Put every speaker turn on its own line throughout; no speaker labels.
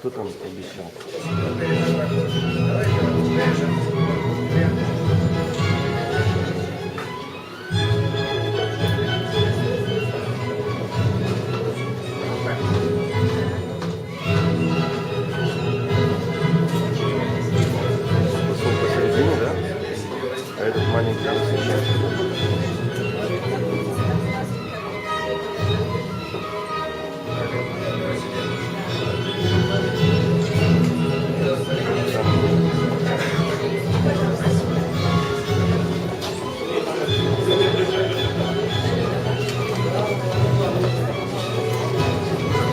Кто там обещал? Посол посередине, да? А этот маленький сейчас.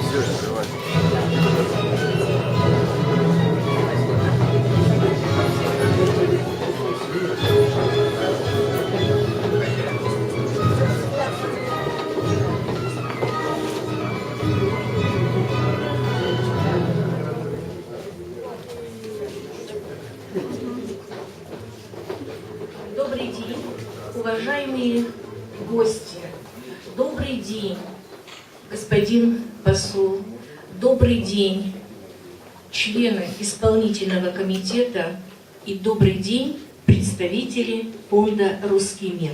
Все, закрывай.
Добрый день, уважаемые гости. Добрый день, господин посол. Добрый день, члены исполнительного комитета. И добрый день, представители фонда «Русский мир».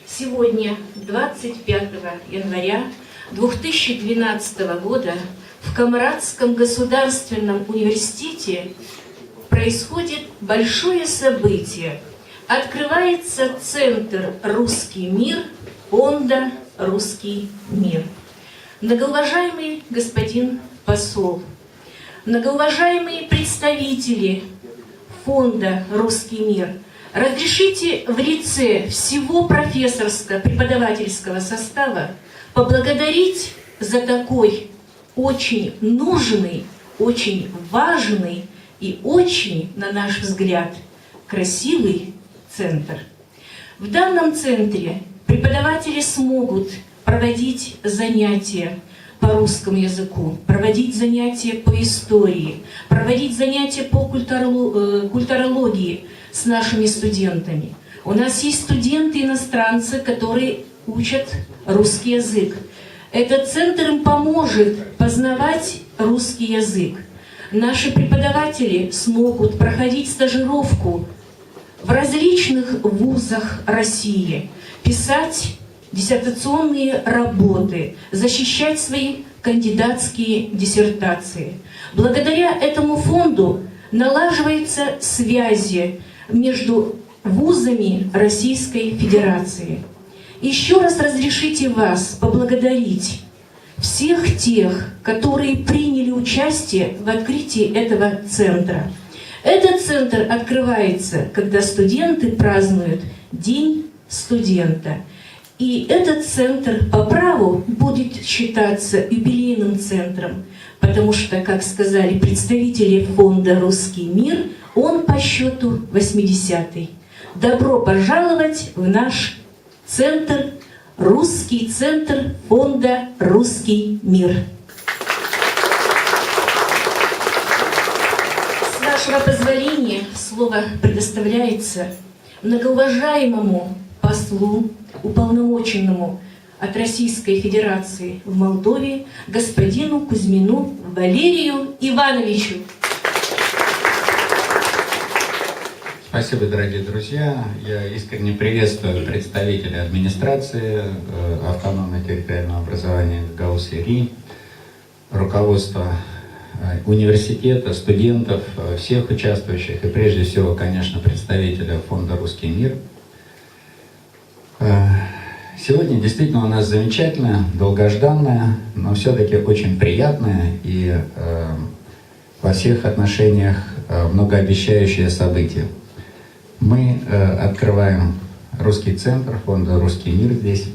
Сегодня, 25 января 2012 года, в Камарадском государственном университете происходит большое событие. Открывается Центр «Русский мир» фонда «Русский мир». Многоуважаемый господин посол, многоуважаемые представители фонда «Русский мир», разрешите в лице всего профессорско-преподавательского состава поблагодарить за такой очень нужный, очень важный и очень, на наш взгляд, красивый центр. В данном центре преподаватели смогут проводить занятия по русскому языку, проводить занятия по истории, проводить занятия по культурологии с нашими студентами. У нас есть студенты-иностранцы, которые учат русский язык. Этот центр им поможет познавать русский язык. Наши преподаватели смогут проходить стажировку в различных вузах России, писать диссертационные работы, защищать свои кандидатские диссертации. Благодаря этому фонду налаживаются связи между вузами Российской Федерации. Еще раз разрешите вас поблагодарить всех тех, которые приняли участие в открытии этого центра. Этот центр открывается, когда студенты празднуют День студента. И этот центр по праву будет считаться юбилейным центром, потому что, как сказали представители фонда «Русский мир», он по счету 80-й. Добро пожаловать в наш центр, русский центр фонда «Русский мир». С вашего позволения слово предоставляется многоуважаемому послу, уполномоченному от Российской Федерации в Молдове, господину Кузьмину Валерию Ивановичу.
Спасибо, дорогие друзья. Я искренне приветствую представителей администрации автономного территориального образования ГАУС-ИРИ, руководство университета, студентов, всех участвующих и прежде всего, конечно, представителя фонда «Русский мир». Сегодня действительно у нас замечательное, долгожданное, но все-таки очень приятное и во всех отношениях многообещающее событие. Мы открываем русский центр фонда «Русский мир» здесь.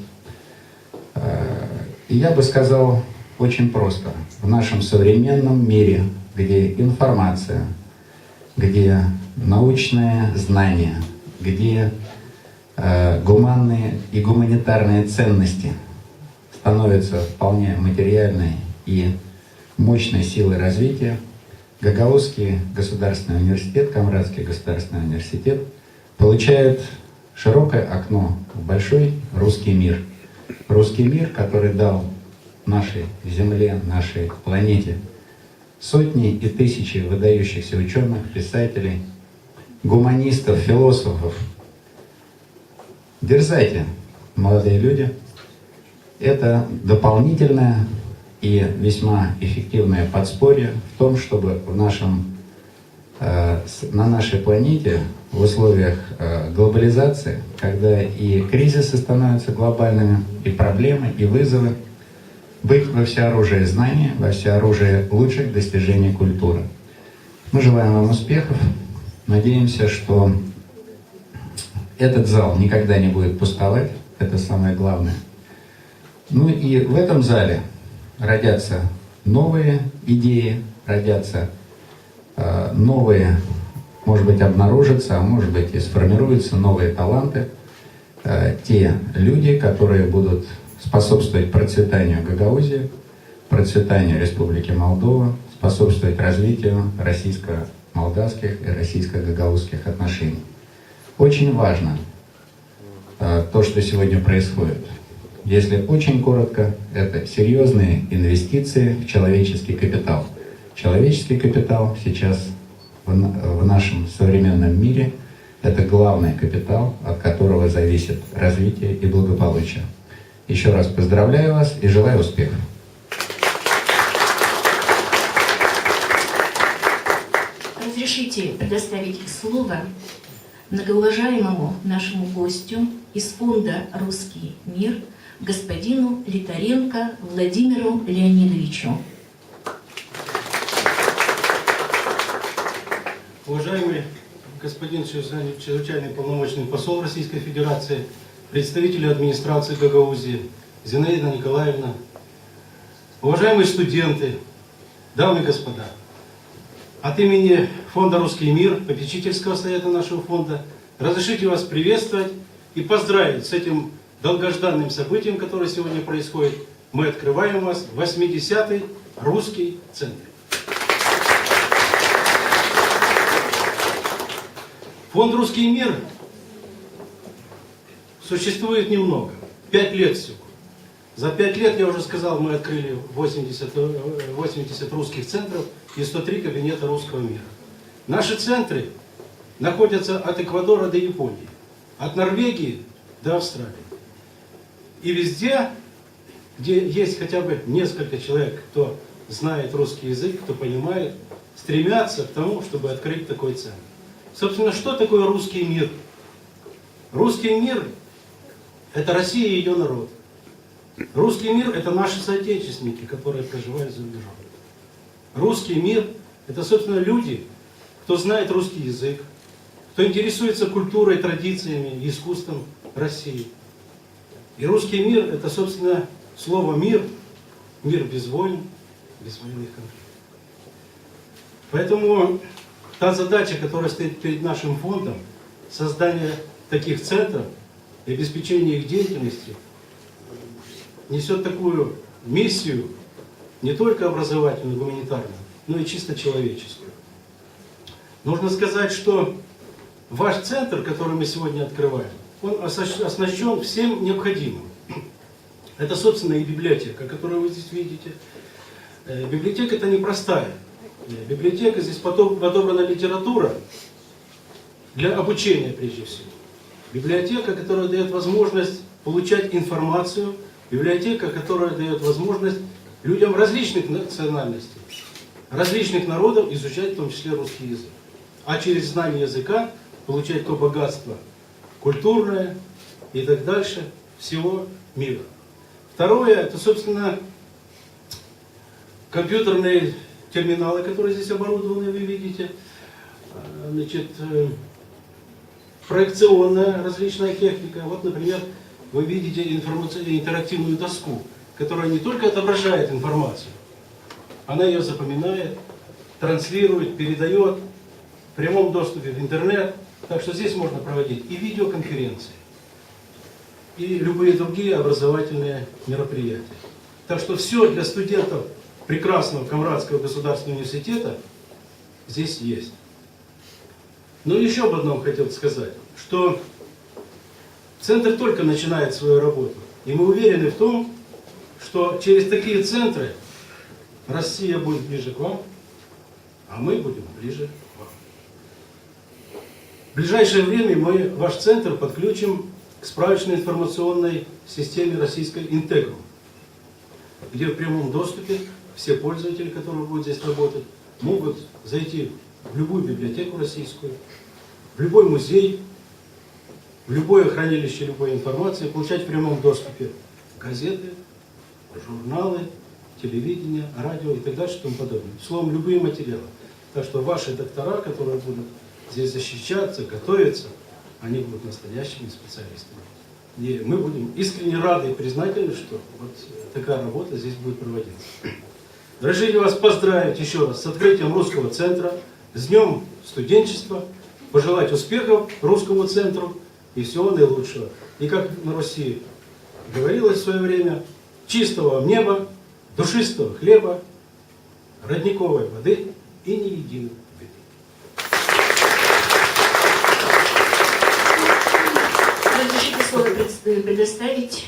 И я бы сказал очень просто. В нашем современном мире, где информация, где научное знание, где гуманные и гуманитарные ценности становятся вполне материальной и мощной силой развития, Гагаузский государственный университет, Камарадский государственный университет получает широкое окно в большой русский мир. Русский мир, который дал нашей Земле, нашей планете сотни и тысячи выдающихся ученых, писателей, гуманистов, философов. Дерзайте, молодые люди. Это дополнительное и весьма эффективное подспорье в том, чтобы на нашей планете в условиях глобализации, когда и кризисы становятся глобальными, и проблемы, и вызовы, быть во всеоружии знаний, во всеоружии лучших достижений культуры. Мы желаем вам успехов. Надеемся, что этот зал никогда не будет пустовать. Это самое главное. Ну и в этом зале родятся новые идеи, родятся новые, может быть, обнаружатся, а может быть и сформируются новые таланты. Те люди, которые будут способствовать процветанию Гагаузии, процветанию Республики Молдова, способствовать развитию российско-молдавских и российско-гагаузских отношений. Очень важно то, что сегодня происходит. Если очень коротко, это серьезные инвестиции в человеческий капитал. Человеческий капитал сейчас в нашем современном мире – это главный капитал, от которого зависит развитие и благополучие. Еще раз поздравляю вас и желаю успехов.
Разрешите предоставить слово многоуважаемому нашему гостю из фонда «Русский мир» господину Литаренко Владимиру Леонидовичу.
Уважаемый господин чрезвычайный полномочный посол Российской Федерации, представители администрации Гагаузии, Зинаида Николаевна, уважаемые студенты, дамы и господа, от имени фонда «Русский мир», попечительского совета нашего фонда, разрешите вас приветствовать и поздравить с этим долгожданным событием, которое сегодня происходит. Мы открываем у вас 80-й русский центр. Фонд «Русский мир» существует немного, 5 лет всего. За 5 лет, я уже сказал, мы открыли 80 русских центров и 103 кабинета русского мира. Наши центры находятся от Эквадора до Японии, от Норвегии до Австралии. И везде, где есть хотя бы несколько человек, кто знает русский язык, кто понимает, стремятся к тому, чтобы открыть такой центр. Собственно, что такое русский мир? Русский мир – это Россия и ее народ. Русский мир – это наши соотечественники, которые проживают за рубежом. Русский мир – это, собственно, люди, кто знает русский язык, кто интересуется культурой, традициями, искусством России. И русский мир – это, собственно, слово «мир», мир без войн, без военных конфликтов. Поэтому та задача, которая стоит перед нашим фондом, создание таких центров и обеспечение их деятельности, несет такую миссию, не только образовательную, гуманитарную, но и чисто человеческую. Нужно сказать, что ваш центр, который мы сегодня открываем, он оснащен всем необходимым. Это, собственно, и библиотека, которую вы здесь видите. Библиотека это непростая. Библиотека, здесь подобрана литература для обучения прежде всего. Библиотека, которая дает возможность получать информацию. Библиотека, которая дает возможность людям различных национальностей, различных народов изучать в том числе русский язык. А через знание языка получать то богатство культурное и так дальше всего мира. Второе, это, собственно, компьютерные терминалы, которые здесь оборудованы, вы видите. Значит, проекционная различная техника. Вот, например, вы видите интерактивную доску, которая не только отображает информацию, она ее запоминает, транслирует, передает в прямом доступе в интернет. Так что здесь можно проводить и видеоконференции, и любые другие образовательные мероприятия. Так что все для студентов прекрасного Камрадского государственного университета здесь есть. Но еще об одном хотел сказать, что центр только начинает свою работу. И мы уверены в том, что через такие центры Россия будет ближе к вам, а мы будем ближе к вам. В ближайшее время мы ваш центр подключим к справочной информационной системе российской «Интегрум», где в прямом доступе все пользователи, которые будут здесь работать, могут зайти в любую библиотеку российскую, в любой музей, в любое хранилище любой информации, получать в прямом доступе газеты, журналы, телевидение, радио и так дальше и тому подобное. Словом, любые материалы. Так что ваши доктора, которые будут здесь защищаться, готовиться, они будут настоящими специалистами. И мы будем искренне рады и признательны, что вот такая работа здесь будет проводиться. Разрешите вас поздравить еще раз с открытием русского центра, с Днем студенчества, пожелать успехов русскому центру и всего наилучшего. И как на Руси говорилось в свое время, чистого неба, душистого хлеба, родниковой воды и ни единой беды.
Разрешите слово предоставить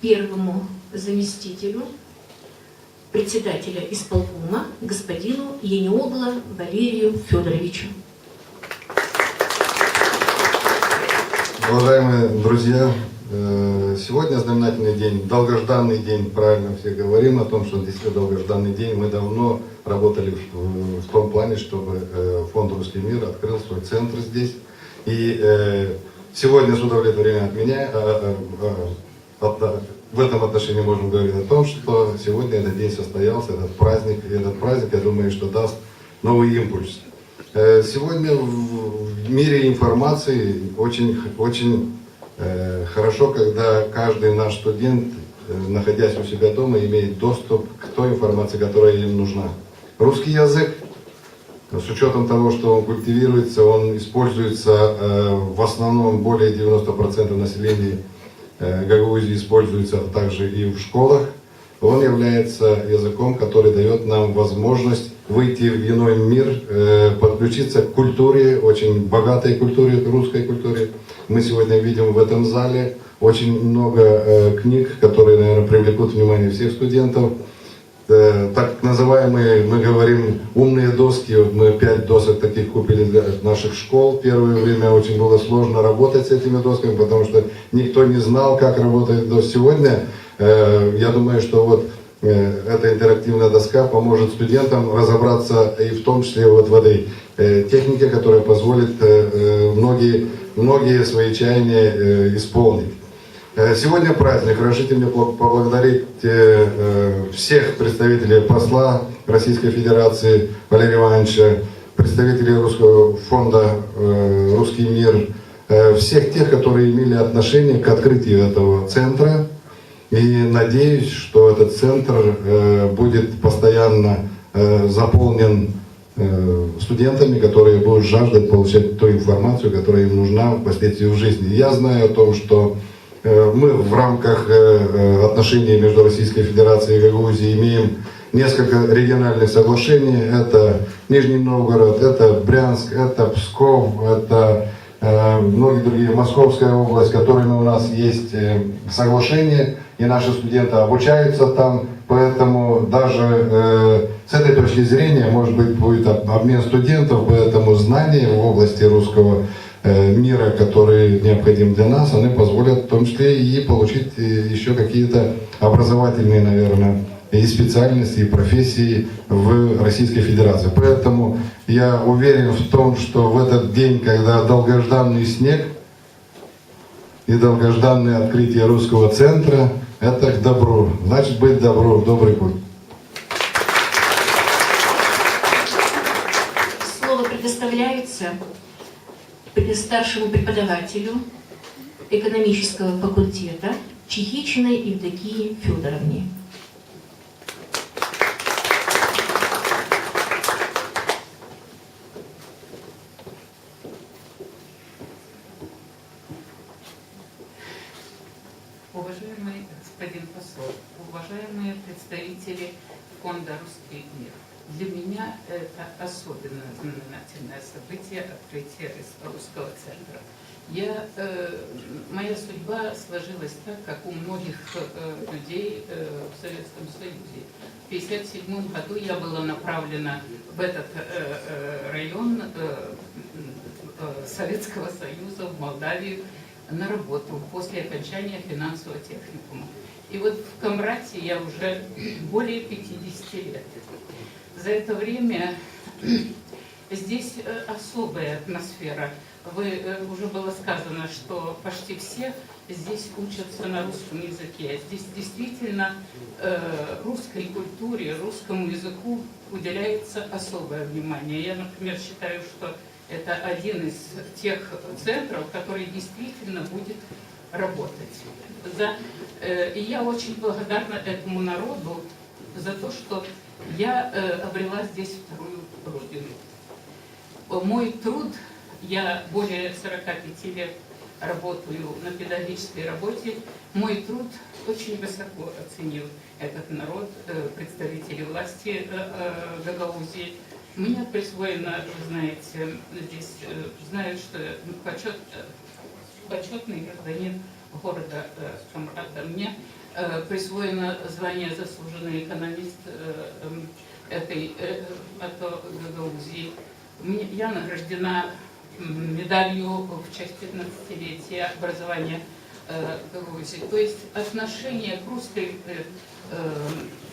первому заместителю председателя исполкома господину Яниогла Валерию Федоровичу.
Уважаемые друзья, сегодня знаменательный день, долгожданный день, правильно все говорим о том, что действительно долгожданный день. Мы давно работали в том плане, чтобы фонд «Русский мир» открыл свой центр здесь. И сегодня с удовлетворением от меня в этом отношении можем говорить о том, что сегодня этот день состоялся, этот праздник, я думаю, что даст новый импульс. Сегодня в мире информации очень хорошо, когда каждый наш студент, находясь у себя дома, имеет доступ к той информации, которая им нужна. Русский язык, с учетом того, что он культивируется, он используется в основном, более 90% населения Гагаузии используется также и в школах. Он является языком, который дает нам возможность выйти в иной мир, подключиться к культуре, очень богатой культуре, русской культуре. Мы сегодня видим в этом зале очень много книг, которые, наверное, привлекут внимание всех студентов. Так называемые, мы говорим, умные доски. Вот мы 5 досок таких купили для наших школ. Первое время очень было сложно работать с этими досками, потому что никто не знал, как работает доска. Сегодня, я думаю, что вот эта интерактивная доска поможет студентам разобраться и в том числе вот в этой технике, которая позволит многие свои чаяния исполнить. Сегодня праздник. Разрешите мне поблагодарить всех представителей посла Российской Федерации Валерия Ивановича, представителей Русского фонда «Русский мир», всех тех, которые имели отношение к открытию этого центра. И надеюсь, что этот центр будет постоянно заполнен студентами, которые будут жаждать получать ту информацию, которая им нужна впоследствии в жизни. Я знаю о том, что мы в рамках отношений между Российской Федерацией и Гагаузией имеем несколько региональных соглашений. Это Нижний Новгород, это Брянск, это Псков, это многие другие, Московская область, с которыми у нас есть соглашения, и наши студенты обучаются там. Поэтому даже с этой точки зрения, может быть, будет обмен студентов, поэтому знания в области русского мира, которые необходимы для нас, они позволят в том числе и получить еще какие-то образовательные, наверное, и специальности, и профессии в Российской Федерации. Поэтому я уверен в том, что в этот день, когда долгожданный снег и долгожданное открытие русского центра, это к добру. Значит, быть добру, добрый путь.
Слово предоставляется старшему преподавателю экономического факультета Чехичиной Евдокии Федоровне.
Уважаемый господин посол, уважаемые представители фонда «Русский мир», для меня это особенно знаменательное событие открытия русского центра. Моя судьба сложилась так, как у многих людей в Советском Союзе. В 1957 году я была направлена в этот район Советского Союза, в Молдавию, на работу после окончания финансового техникума. И вот в Камрате я уже более 50 лет. За это время здесь особая атмосфера. Уже было сказано, что почти все здесь учатся на русском языке. Здесь действительно русской культуре, русскому языку уделяется особое внимание. Я, например, считаю, что это один из тех центров, который действительно будет работать. И я очень благодарна этому народу за то, что я обрела здесь вторую родину. Мой труд, я более 45 лет работаю на педагогической работе, мой труд очень высоко оценил этот народ, представители власти Гагаузии. Мне присвоено, вы знаете, здесь знают, что я почетный гражданин города Камрата. Мне присвоено звание заслуженный экономист этой Гагаузии. Я награждена медалью в честь 15-летия образования Гагаузии. То есть отношение к русской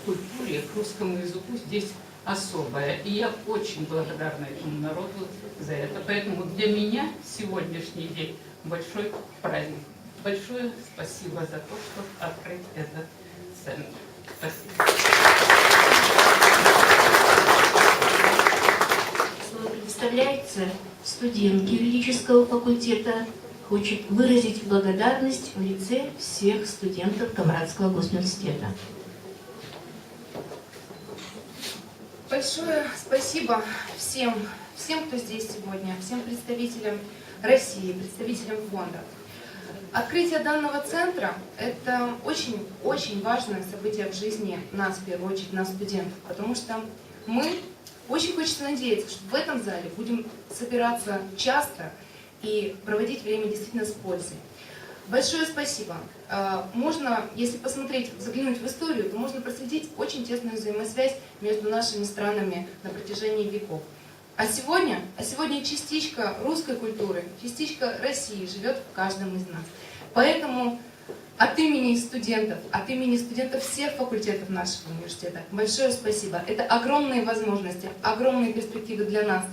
культуре, к русскому языку здесь особое. И я очень благодарна этому народу за это. Поэтому для меня сегодняшний день большой праздник. Большое спасибо за то, что открыть этот центр. Спасибо.
Слово предоставляется студентке юридического факультета, хочет выразить благодарность в лице всех студентов Камрадского госуниверситета.
Большое спасибо всем, кто здесь сегодня, всем представителям России, представителям фонда. Открытие данного центра – это очень важное событие в жизни нас, в первую очередь, нас, студентов, потому что мы, очень хочется надеяться, что в этом зале будем собираться часто и проводить время действительно с пользой. Большое спасибо. Можно, если посмотреть, заглянуть в историю, то можно проследить очень тесную взаимосвязь между нашими странами на протяжении веков. А сегодня частичка русской культуры, частичка России живет в каждом из нас. Поэтому от имени студентов всех факультетов нашего университета большое спасибо. Это огромные возможности, огромные перспективы для нас.